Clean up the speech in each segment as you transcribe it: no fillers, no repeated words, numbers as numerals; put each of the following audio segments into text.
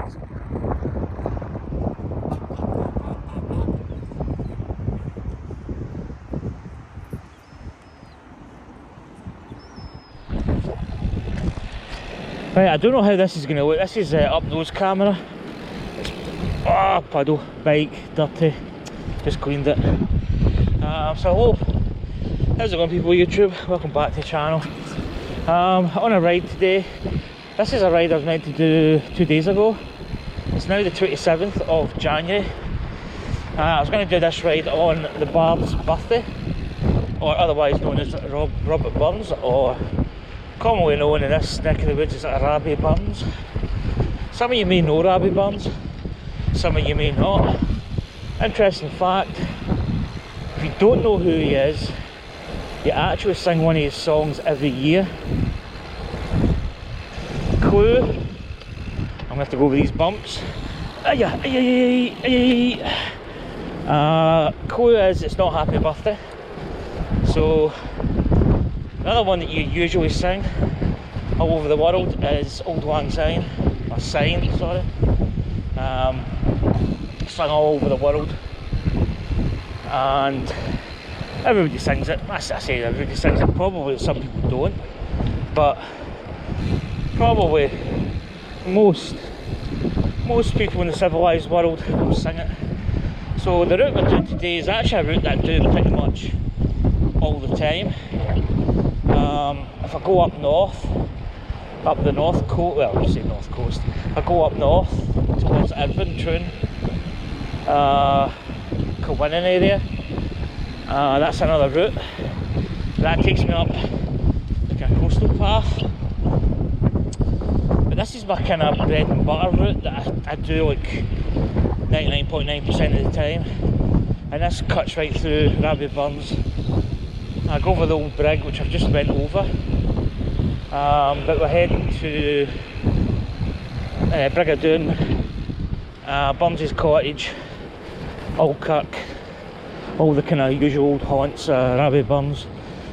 Right, I don't know how this is going to look. This is up nose camera. Oh, puddle, bike, dirty. Just cleaned it. So hello, how's it going people of YouTube? Welcome back to the channel. On a ride today. This is a ride I was meant to do 2 days ago. It's now the 27th of January. I was going to do this ride on the Bard's birthday, or otherwise known as Robert Burns, or commonly known in this neck of the woods as Rabbie Burns. Some of you may know Rabbie Burns, some of you may not. Interesting fact, if you don't know who he is, you actually sing one of his songs every year. Clue, I'm going to have to go over these bumps. Clue is it's not Happy Birthday. So another one that you usually sing all over the world is Old Lang Syne, or Sign, sorry. Sung all over the world, and everybody sings it. I say everybody sings it, probably some people don't, but probably most people in the civilised world will sing it. So the route we're doing today is actually a route that I do pretty much all the time. If I go up north, up the north coast, well, I say north coast, if I go up north towards Irvine, Troon, Kilwinning area, that's another route. That takes me up like a coastal path. But this is my kind of bread and butter route that I do like 99.9% of the time. And this cuts right through Rabbie Burns. I go over the old brig, which I've just went over. But we're heading to Brigadoon, Burns' cottage, Aldkirk, all the kind of usual haunts, Rabbie Burns.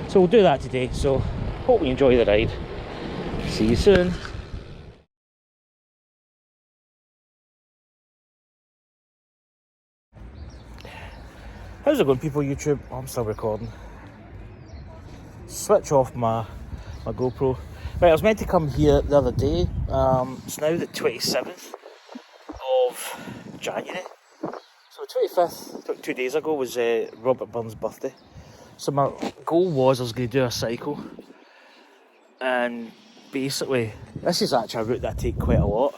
So we'll do that today, so hope you enjoy the ride. See you soon. How's it going people of YouTube? Oh, I'm still recording. Switch off my GoPro. Right, I was meant to come here the other day. It's now the 27th of January. So the 25th, 2 days ago, was Robert Burns' birthday. So my goal was I was going to do a cycle. And basically, this is actually a route that I take quite a lot.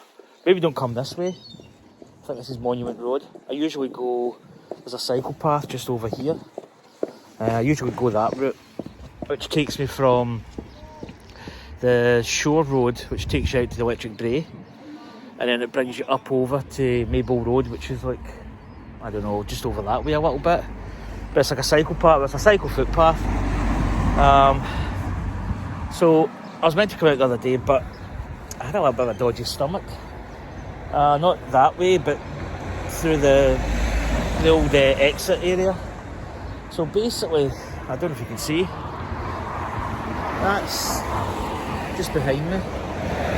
Maybe don't come this way. I think this is Monument Road. I usually go, there's a cycle path just over here. I usually go that route, which takes me from the Shore Road, which takes you out to the Electric Brae, and then it brings you up over to Maple Road, which is like, I don't know, just over that way a little bit. But it's like a cycle path, it's a cycle footpath. So I was meant to come out the other day, but I had a little bit of a dodgy stomach. Not that way, but through the old exit area. So basically, I don't know if you can see, that's just behind me.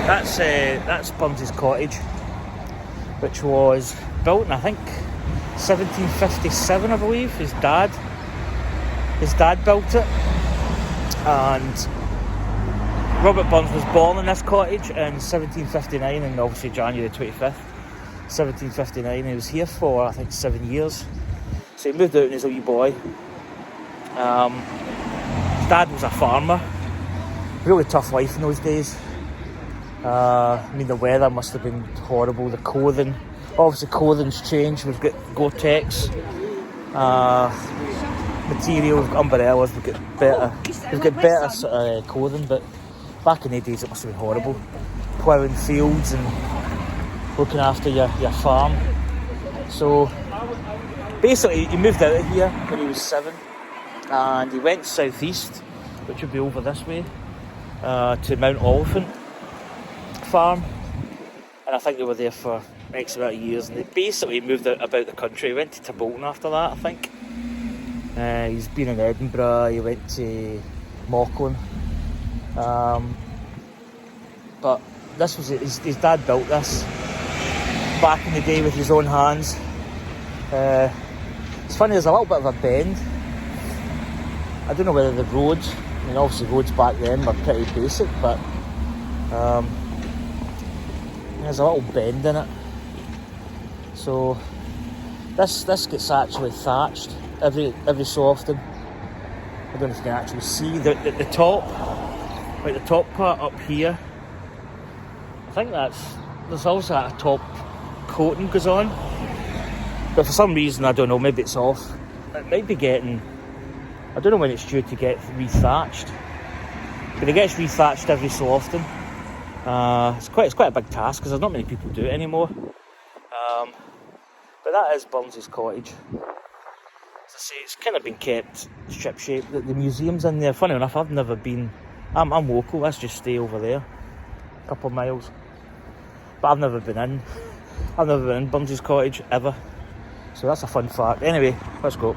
That's Burns' cottage, which was built in, I think, 1757, I believe. His dad built it, and Robert Burns was born in this cottage in 1759, and obviously January 25th, 1759. He was here for, I think, 7 years. So he moved out when he was a wee boy. His dad was a farmer. Really tough life in those days. I mean, the weather must have been horrible. The clothing, obviously clothing's changed. We've got Gore-Tex material, we've got umbrellas, we've got better sort of clothing, but back in the days it must have been horrible. Ploughing fields and looking after your farm. So basically he moved out of here when he was 7, and he went southeast, which would be over this way, to Mount Oliphant farm, and I think they were there for X amount of years, and they basically moved out about the country. He went to Bolton after that, I think. He's been in Edinburgh, he went to Mauchline, but this was his dad built this, back in the day with his own hands. It's funny, there's a little bit of a bend. I don't know whether the roads, I mean obviously roads back then were pretty basic, but there's a little bend in it. So this gets actually thatched every so often. I don't know if you can actually see the top, like the top part up here. I think there's also a top coating goes on, but for some reason, I don't know, maybe it's off. It might be getting, I don't know when it's due to get rethatched, but it gets rethatched every so often. It's quite a big task because there's not many people do it anymore. But that is Burns's cottage. As I say, it's kind of been kept strip shape. The museum's in there. Funny enough, I've never been. I'm local. Let's just stay over there, a couple of miles. But I've never been in. I've never been in Burns's cottage ever. So that's a fun fact. Anyway, let's go.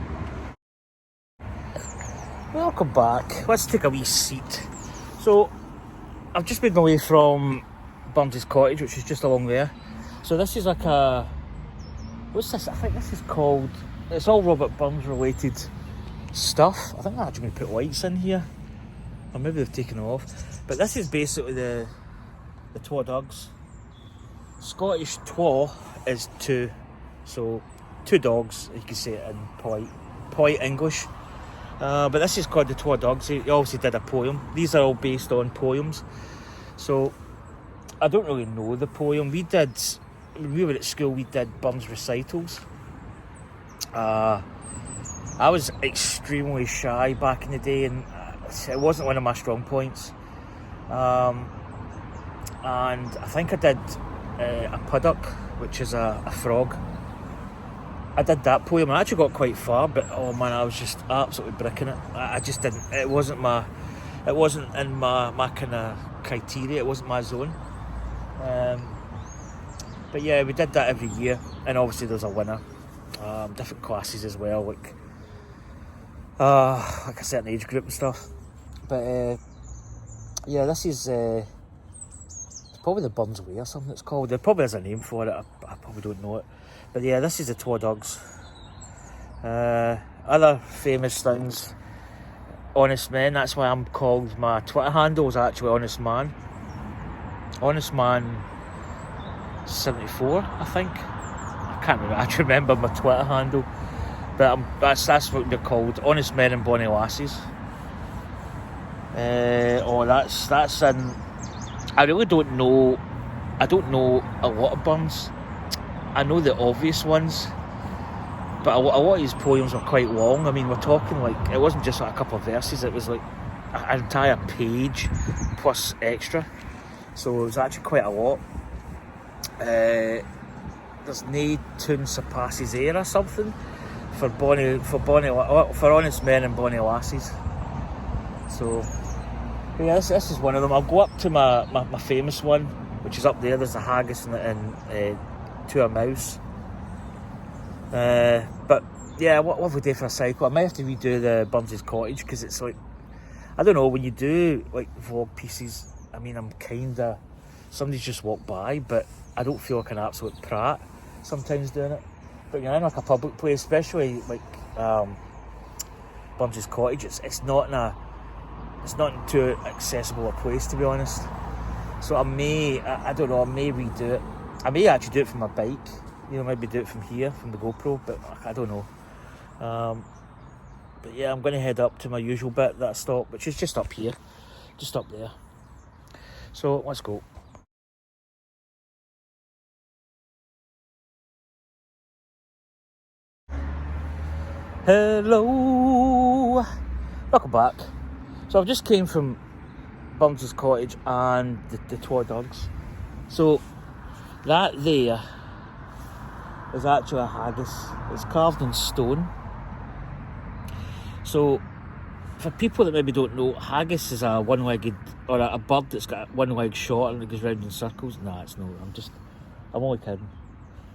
Welcome back. Let's take a wee seat. So I've just made my way from Burns's cottage, which is just along there. So this is like a, what's this? I think this is called, it's all Robert Burns related stuff. I think they're actually going to put lights in here, or maybe they've taken them off. But this is basically the twa dogs. Scottish twa is two, so two dogs. You can say it in polite English. But this is called the Twa Dogs. He obviously did a poem. These are all based on poems. So I don't really know the poem. When we were at school, we did Burns recitals. I was extremely shy back in the day, and it wasn't one of my strong points. And I think I did a puddock, which is a frog. I did that poem. I actually got quite far, but oh man, I was just absolutely bricking it. I just didn't. It wasn't in my kind of criteria. It wasn't my zone. But yeah, we did that every year, and obviously there's a winner. Different classes as well, like a certain age group and stuff. But yeah, this is it's probably the Burns Way or something it's called. There probably has a name for it. I probably don't know it. But yeah, this is the Twa Dogs. Other famous things, Honest Men. That's why I'm called, my Twitter handle is actually Honest Man. Honest Man 74, I think. I can't remember. I remember my Twitter handle, but that's what they're called. Honest Men and Bonnie Lassies. That's in. I really don't know. I don't know a lot of Burns. I know the obvious ones, but a lot of his poems were quite long. I mean, we're talking like, it wasn't just like a couple of verses, it was like an entire page plus extra. So it was actually quite a lot. There's nae tune surpasses air or something for Honest Men and Bonnie Lassies. So yeah, this is one of them. I'll go up to my famous one, which is up there. There's a haggis and to a mouse. But yeah, what have we do for a cycle? I might have to redo the Burns's cottage, because it's like, I don't know, when you do like vlog pieces, I mean, I'm kinda, somebody's just walked by, but I don't feel like an absolute prat sometimes doing it. But you're in like a public place, especially like Burns's cottage, it's not in too accessible a place, to be honest. So I may redo it. I may actually do it from my bike, maybe do it from here, from the GoPro, but I don't know. But yeah, I'm going to head up to my usual bit that I stop, which is just up here, just up there. So let's go. Hello, welcome back. So I've just came from Burns's cottage and the Twa Dogs. So that there is actually a haggis. It's carved in stone. So for people that maybe don't know, haggis is a one-legged, or a bird that's got one leg short and it goes round in circles. Nah, it's no. I'm only kidding.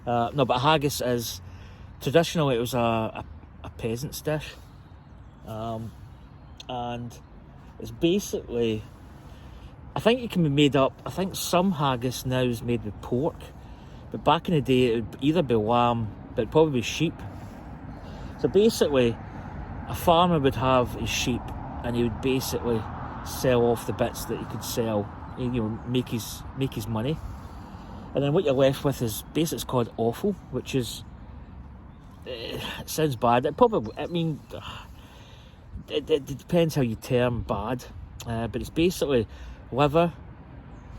No, but haggis is, traditionally it was a peasant's dish, and it's basically, I think it can be made up. I think some haggis now is made with pork, But back in the day, it would either be lamb, but it'd probably be sheep. So basically, a farmer would have his sheep, and he would basically sell off the bits that he could sell, make his money. And then what you're left with is basically, it's called offal, which is, it sounds bad. It depends how you term bad, but it's basically liver,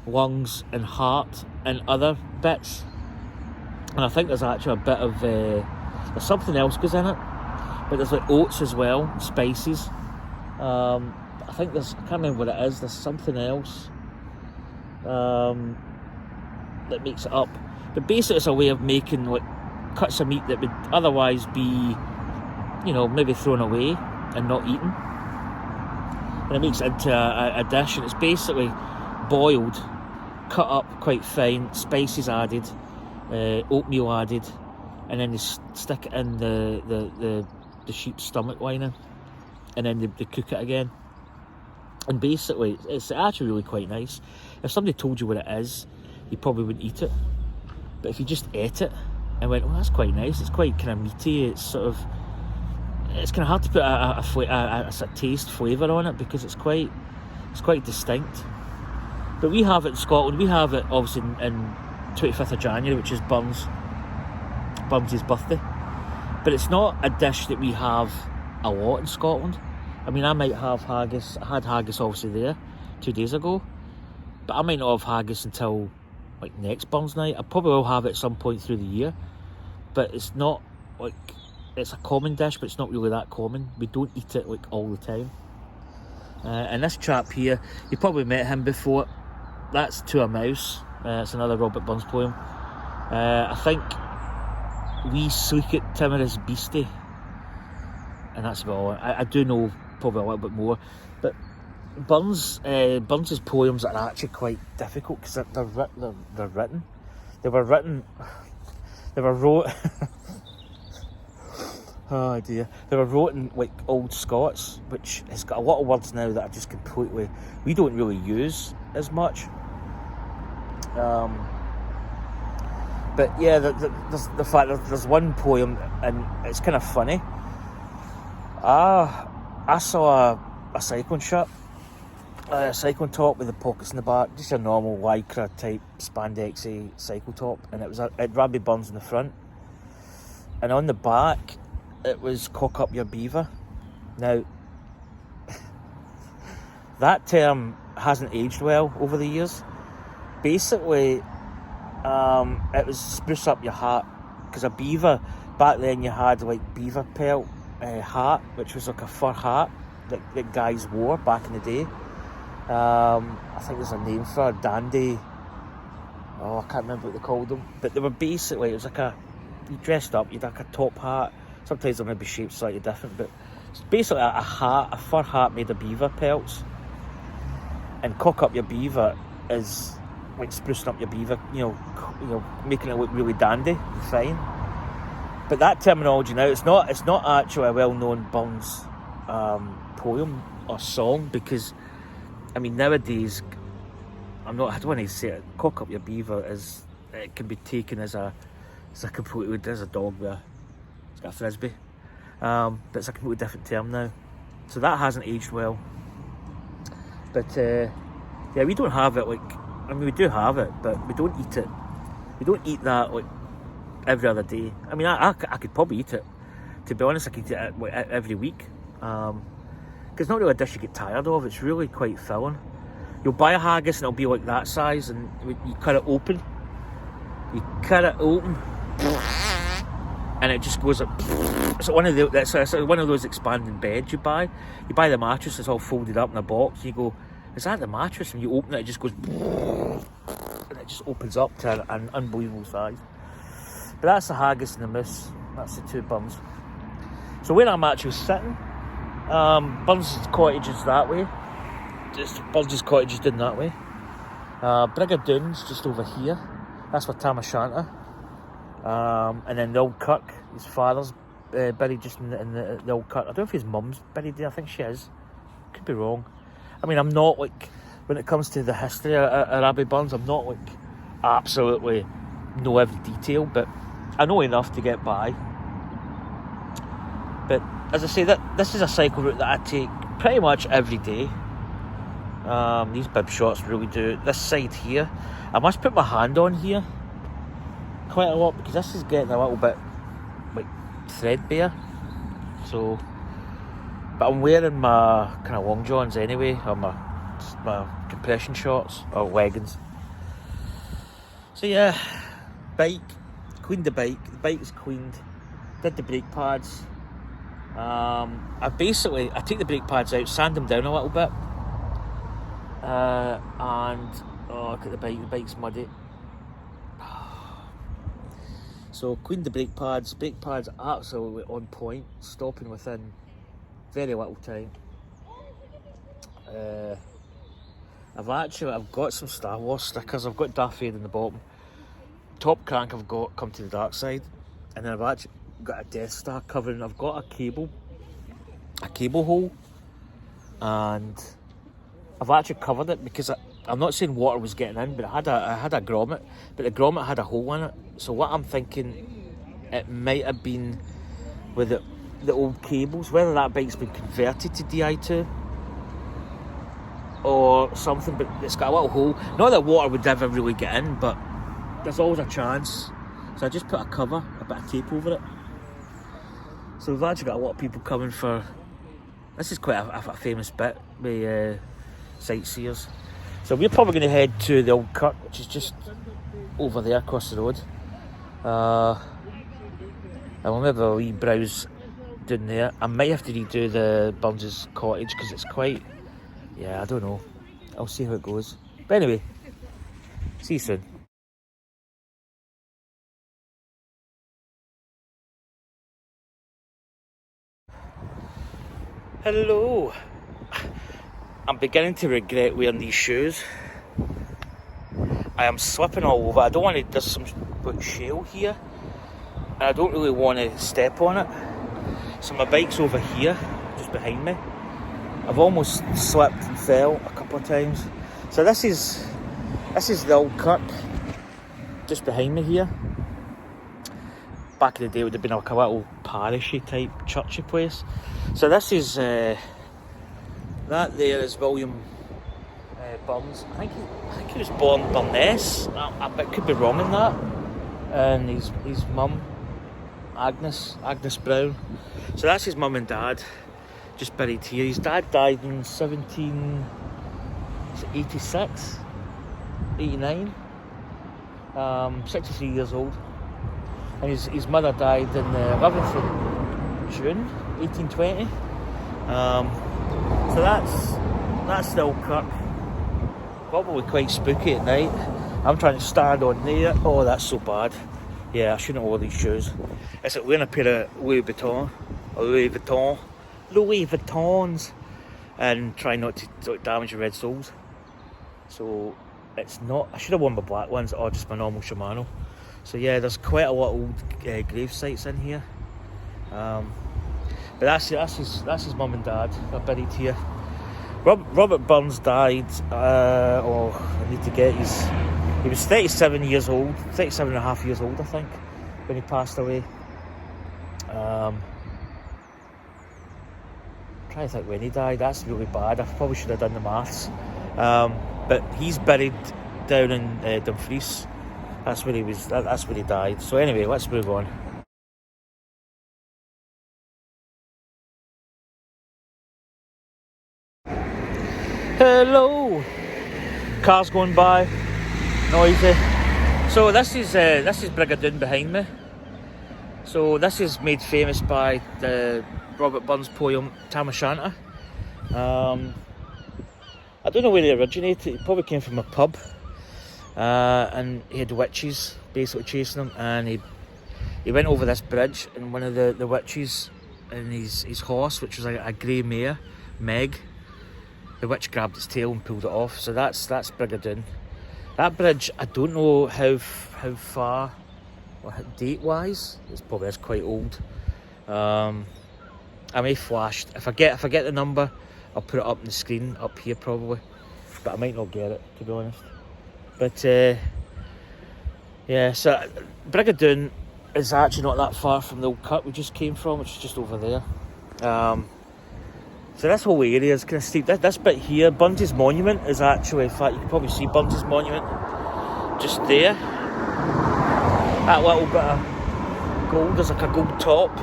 lungs and heart and other bits. And I think there's actually a bit of there's something else goes in it, but there's like oats as well, spices. I think I can't remember what it is. There's something else that makes it up. But basically, it's a way of making like cuts of meat that would otherwise be, maybe thrown away and not eaten. And it makes it into a dish, and it's basically boiled, cut up quite fine, spices added, oatmeal added, and then they stick it in the sheep's stomach lining, and then they cook it again. And basically, it's actually really quite nice. If somebody told you what it is, you probably wouldn't eat it. But if you just ate it and went, "Oh, that's quite nice. It's quite kind of meaty. It's kind of hard to put a sort of taste flavour on it because it's quite distinct." But we have it in Scotland. We have it obviously in 25th of January, which is Burns' birthday. But it's not a dish that we have a lot in Scotland. I mean, I might have haggis. I had haggis obviously there 2 days ago, but I might not have haggis until like next Burns night. I probably will have it at some point through the year, but it's not like, it's a common dish, but it's not really that common. We don't eat it like all the time. And this chap here, you probably met him before. That's To a Mouse. It's another Robert Burns poem. I think we sleek it timorous beastie, and that's about all. I do know probably a little bit more, but Burns's poems are actually quite difficult because they're written. They were wrote. Oh dear. They were wrote in like Old Scots, which has got a lot of words now that are just completely, we don't really use as much. But yeah, there's the fact that there's one poem, and it's kind of funny. I saw a cycling shirt, a cycling top with the pockets in the back, just a normal lycra type spandexy cycle top, and it was at Rabbie Burns in the front, and on the back it was "cock up your beaver." Now that term hasn't aged well over the years. Basically, it was spruce up your hat, because a beaver, back then you had like beaver pelt hat, which was like a fur hat that guys wore back in the day. I think there's a name for a dandy. I can't remember what they called them, but they were basically, it was like you dressed up, you'd like a top hat. Sometimes they're maybe shaped slightly different, but it's basically a hat, a fur hat made of beaver pelts. And "cock up your beaver" is like sprucing up your beaver, making it look really dandy and fine. But that terminology now, it's not actually a well-known Burns poem or song, because I mean nowadays, I don't want to say it, "cock up your beaver" it can be taken as a completely, there's a dog there, it's got a frisbee, but it's a completely different term now, so that hasn't aged well. But yeah, we don't have it like, I mean we do have it, but we don't eat it. We don't eat that like every other day. I mean I could probably eat it, to be honest. I could eat it every week, because it's not really a dish you get tired of. It's really quite filling. You'll buy a haggis and it'll be like that size, and you cut it open, and it just goes up. It's one of those expanding beds you buy. You buy the mattress, it's all folded up in a box. You go, "Is that the mattress?" And you open it, it just goes, and it just opens up to an unbelievable size. But that's the haggis and the mousse. That's the two Burns. So where I'm actually sitting, Burns' cottage is that way. Burns' cottage is down that way. Brigadoon's just over here. That's where Tam O'Shanter. And then the old kirk, his father's buried just in the old kirk. I don't know if his mum's buried there. I think she is. Could be wrong. I mean, I'm not like, when it comes to the history of Rabbie Burns, I'm not like absolutely know every detail, but I know enough to get by. But as I say, this is a cycle route that I take pretty much every day. These bib shots really do. This side here, I must put my hand on here quite a lot because this is getting a little bit like threadbare. So, but I'm wearing my kind of long johns anyway, or my compression shorts or leggings. So yeah, bike, cleaned the bike. The bike's cleaned. Did the brake pads. I take the brake pads out, sand them down a little bit, and look at the bike. The bike's muddy. So cleaned the brake pads. Brake pads absolutely on point, stopping within very little time. I've got some Star Wars stickers. I've got Darth Vader in the bottom. Top crank I've got Come to the Dark Side, and then I've actually got a Death Star covering. I've got a cable hole, and I've actually covered it because I'm not saying water was getting in, but I had a grommet, but the grommet had a hole in it. So what I'm thinking, it might have been with the old cables, whether that bike's been converted to Di2 or something, but it's got a little hole. Not that water would ever really get in, but there's always a chance. So I just put a cover, a bit of tape over it. So we've actually got a lot of people coming for. This is quite a famous bit with sightseers. So we're probably going to head to the Old Kirk, which is just over there across the road. And we'll maybe a wee browse down there. I might have to redo the Burns' cottage because it's quite. Yeah, I don't know. I'll see how it goes. But anyway, see you soon. Hello. I'm beginning to regret wearing these shoes. I am slipping all over. I don't want to. There's some shale here, and I don't really want to step on it. So my bike's over here, just behind me. I've almost slipped and fell a couple of times. So this is the Old Kirk, just behind me here. Back in the day, it would have been like a little parishy type churchy place. So this is that there is William Burns. I think he was born Burness. I could be wrong in that. And his mum, Agnes Brown. So that's his mum and dad, just buried here. His dad died in 1786, 89. 63 years old. And his mother died in the 11th of June, 1820. So that's the Old Kirk. Probably quite spooky at night. I'm trying to stand on there. Oh, that's so bad. Yeah, I shouldn't wear these shoes. It's like wearing a pair of Louis Vuittons, and try not to damage your red soles. So it's not. I should have worn my black ones or just my normal Shimano. So yeah, there's quite a lot of old grave sites in here. But that's his mum and dad are buried here. Robert Burns died. I need to get his. He was 37 years old, 37 and a half years old, I think, when he passed away. I'm trying to think when he died. That's really bad. I probably should have done the maths. But he's buried down in Dumfries. That's where he was. That's where he died. So anyway, let's move on. Hello. Cars going by, noisy. So this is Brigadoon behind me. So this is made famous by the Robert Burns poem Tam O'Shanter. I don't know where it originated. It probably came from a pub. And he had witches basically chasing him, and he went over this bridge, and one of the witches and his horse, which was a grey mare, Meg, the witch grabbed its tail and pulled it off. So that's Brigadoon. That bridge, I don't know how far or date wise, it's quite old. I may flash, if I get the number, I'll put it up on the screen up here probably, but I might not get it, to be honest. But Yeah, so Brigadoon is actually not that far from the old cut we just came from, which is just over there. So this whole area is kind of steep. This bit here, Bundy's Monument, is actually, in fact, you can probably see Bundy's Monument just there. That little bit of gold, there's like a gold top.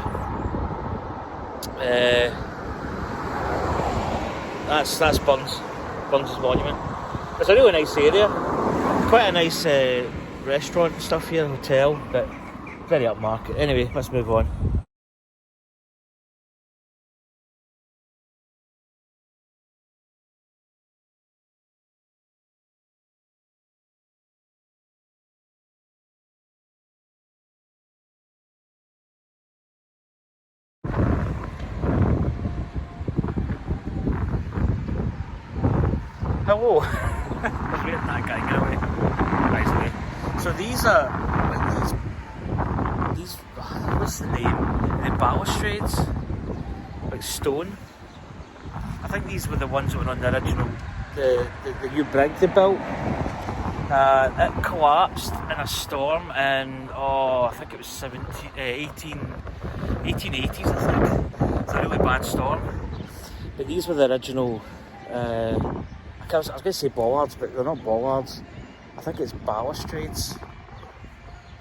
That's Bundy's Monument. It's a really nice area. Quite a nice restaurant and stuff here, hotel, but very upmarket. Anyway, let's move on. Hello. I was waiting that guy get away. Nice away. So these are these what's the name? The balustrades, like stone. I think these were the ones that were on the original, the new brig they built. It collapsed in a storm in, I think it was 1880s, I think. It's a really bad storm. But these were the original, I was going to say bollards, but they're not bollards. I think it's balustrades.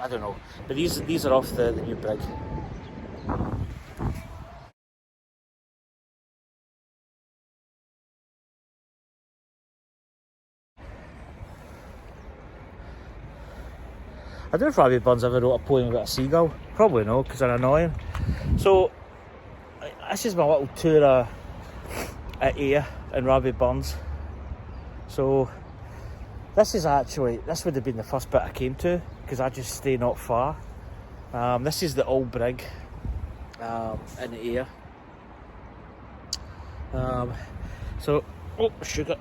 I don't know. But these are off the new brig. I don't know if Rabbie Burns ever wrote a poem about a seagull. Probably no, because they're annoying. So, this is my little tour at Ayr in Rabbie Burns. So, this would have been the first bit I came to, because I just stay not far. This is the old brig in Ayr. Sugar.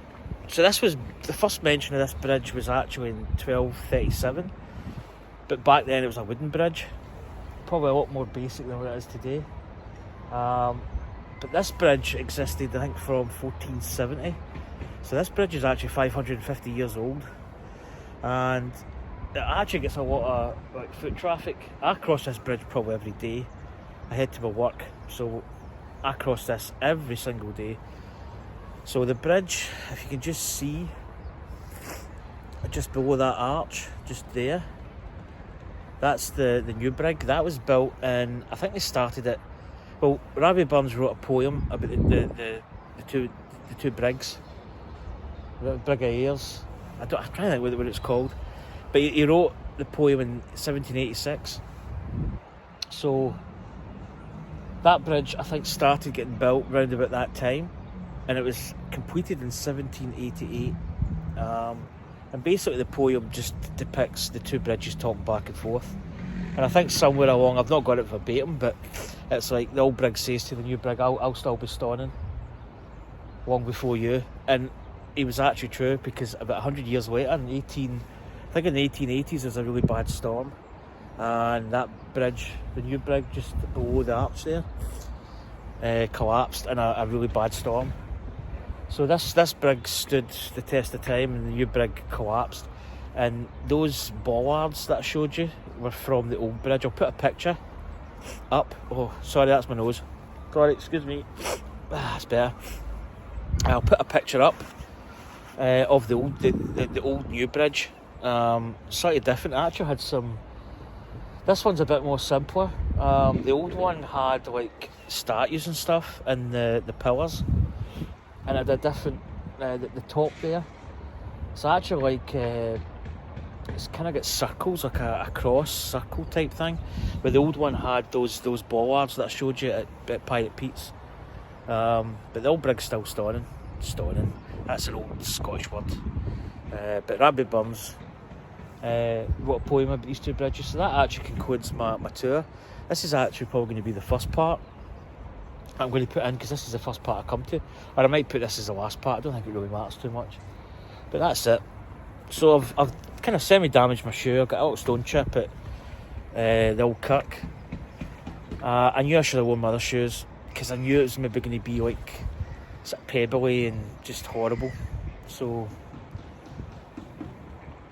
So this was, the first mention of this bridge was actually in 1237. But back then it was a wooden bridge, probably a lot more basic than what it is today. But this bridge existed, I think, from 1470. So this bridge is actually 550 years old, and it actually gets a lot of foot traffic. I cross this bridge probably every day. I head to my work, so I cross this every single day. So the bridge, if you can just see, just below that arch, just there, that's the new brig. That was built in, I think they started it, well, Rabbie Burns wrote a poem about the two brigs, the Brig of Ayers. I'm trying to think what it's called, but he wrote the poem in 1786. So that bridge, I think, started getting built round about that time, and it was completed in 1788. And basically the poem just depicts the two bridges talking back and forth. And I think somewhere along, I've not got it verbatim, but it's like the old brig says to the new brig, I'll still be stonning long before you. And it was actually true, because about 100 years later, I think in the 1880s, there's a really bad storm. And that bridge, the new brig just below the arch there, collapsed in a really bad storm. So this brig stood the test of time, and the new brig collapsed. And those bollards that I showed you were from the old bridge. I'll put a picture up. Oh, sorry, that's my nose. Sorry, excuse me. That's better. I'll put a picture up of the old new bridge. Slightly different. I actually had some. This one's a bit more simpler. The old one had like statues and stuff in the pillars. And it had a different, the top there. It's actually like, it's kind of got circles, like a cross circle type thing. But the old one had those bollards that I showed you at Pirate Pete's. But the old brig's still stonning. That's an old Scottish word. But Rabbie Burns wrote a poem about these two bridges. So that actually concludes my tour. This is actually probably going to be the first part I'm going to put in, because this is the first part I come to, or I might put this as the last part. I don't think it really matters too much, but that's it. So I've kind of semi-damaged my shoe. I've got a little stone chip at the old Kirk. I knew I should have worn my other shoes, because I knew it was maybe going to be like sort of pebbly and just horrible. So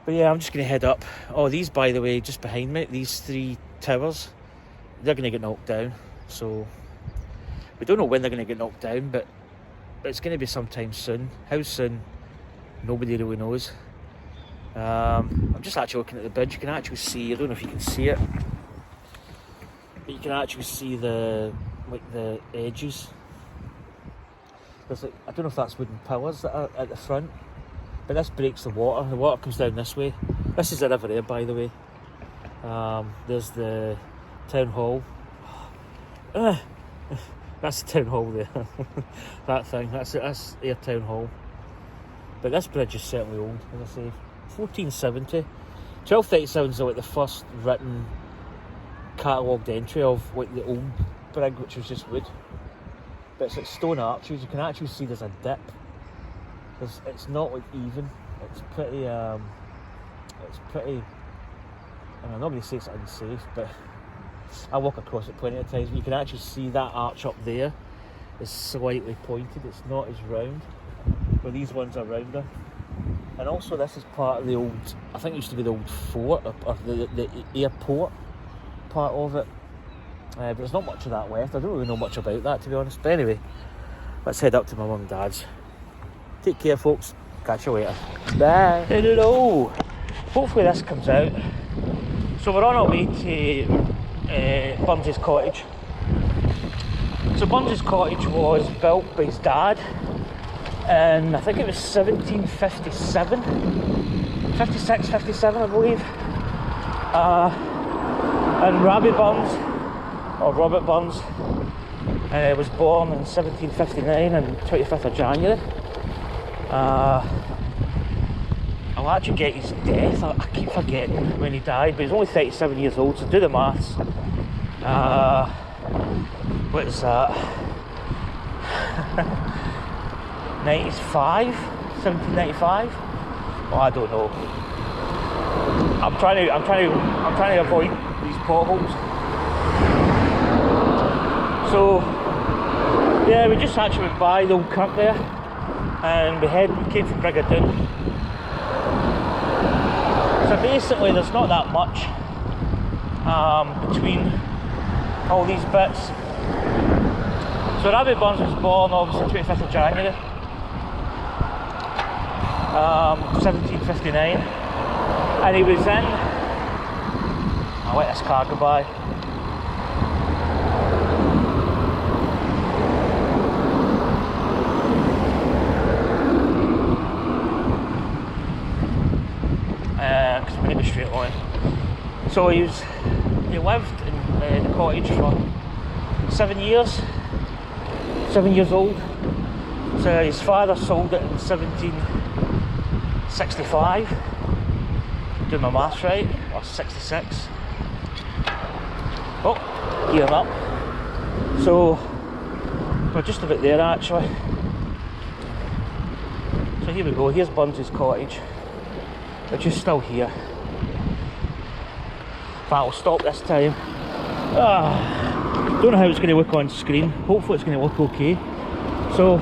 But yeah, I'm just going to head up. Oh, these, by the way, just behind me, these 3 towers, they're going to get knocked down. So we don't know when they're going to get knocked down, but it's going to be sometime soon. How soon, nobody really knows. I'm just actually looking at the bridge. You can actually see, I don't know if you can see it, but you can actually see the edges. There's like, I don't know if that's wooden pillars that are at the front, but this breaks the water. The water comes down this way. This is the river there, by the way. There's the town hall. That's the town hall there. That thing, that's their town hall. But this bridge is certainly old, as I say. 1470. 1237 is like the first written catalogued entry of like the old brig, which was just wood. But it's like stone arches. You can actually see there's a dip. It's not like even. It's pretty. I mean, nobody says it's unsafe, but I walk across it plenty of times. But you can actually see that arch up there is slightly pointed. It's not as round, where these ones are rounder. And also, this is part of the old. I think it used to be the old fort or the airport part of it. But there's not much of that left. I don't really know much about that, to be honest. But anyway, let's head up to my mum and dad's. Take care, folks. Catch you later. Bye. Hello. Hopefully this comes out. So we're on our way to Burns' cottage. So Burns' cottage was built by his dad, and I think it was 1757, 56, 57, I believe. And Rabbie Burns, or Robert Burns, was born in 1759 on 25th of January. I'll actually get his death. I keep forgetting when he died, but he's only 37 years old, so do the maths. What is that? 95? 1795? Oh, I don't know. I'm trying to avoid these potholes. So yeah, we just actually went by the old kirk there, and we came from Brigadoon. So basically there's not that much between all these bits. So Rabbie Burns was born obviously 25th of January 1759, and he was in, I'll let this car go by. Because we need to be straight on. So he lived in the cottage for 7 years. 7 years old. So his father sold it in 1765. Doing my maths right, or 66. Oh, gearing up. So we're just about there actually. So here we go. Here's Burns' cottage, which is still here. But I'll stop this time. Don't know how it's going to look on screen. Hopefully it's going to look okay. So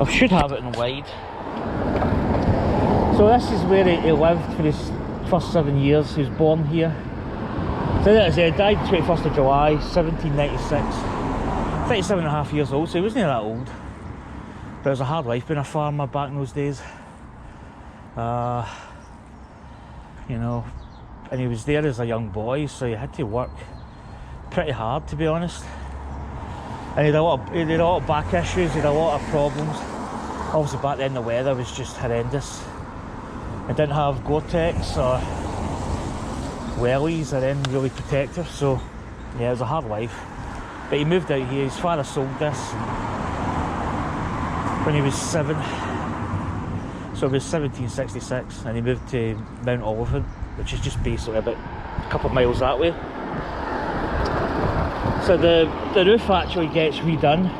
I should have it in wide. So this is where he lived for his first 7 years. He was born here. So as I said, he died 21st of July 1796. 37 and a half years old, so he wasn't that old. But it was a hard life being a farmer back in those days. You know, and he was there as a young boy, so he had to work pretty hard, to be honest. And he had a lot of back issues, he had a lot of problems. Obviously back then the weather was just horrendous. I didn't have Gore-Tex or wellies or anything really protective, so yeah, it was a hard life. But he moved out here. His father sold this when he was 7. So it was 1766, and he moved to Mount Oliphant, which is just basically about a couple of miles that way. So the roof actually gets redone.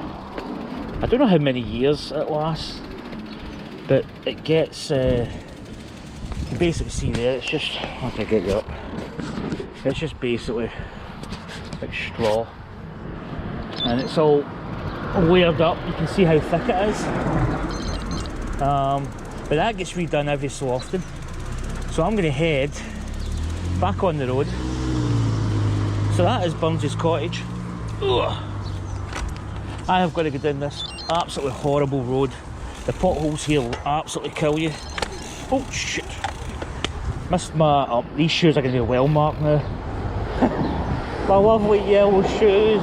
I don't know how many years it lasts, but it gets, you can basically see there, it's just, how can I get you up? It's just basically like straw, and it's all layered up. You can see how thick it is. but that gets redone every so often. So I'm going to head back on the road. So that is Burns' cottage. Ugh. I have got to go down this absolutely horrible road. The potholes here will absolutely kill you. Oh shit. Missed my, these shoes are going to be well marked now. My lovely yellow shoes.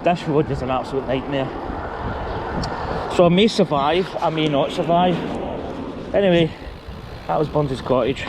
This road is an absolute nightmare. So I may survive, I may not survive. Anyway, that was Burns' cottage.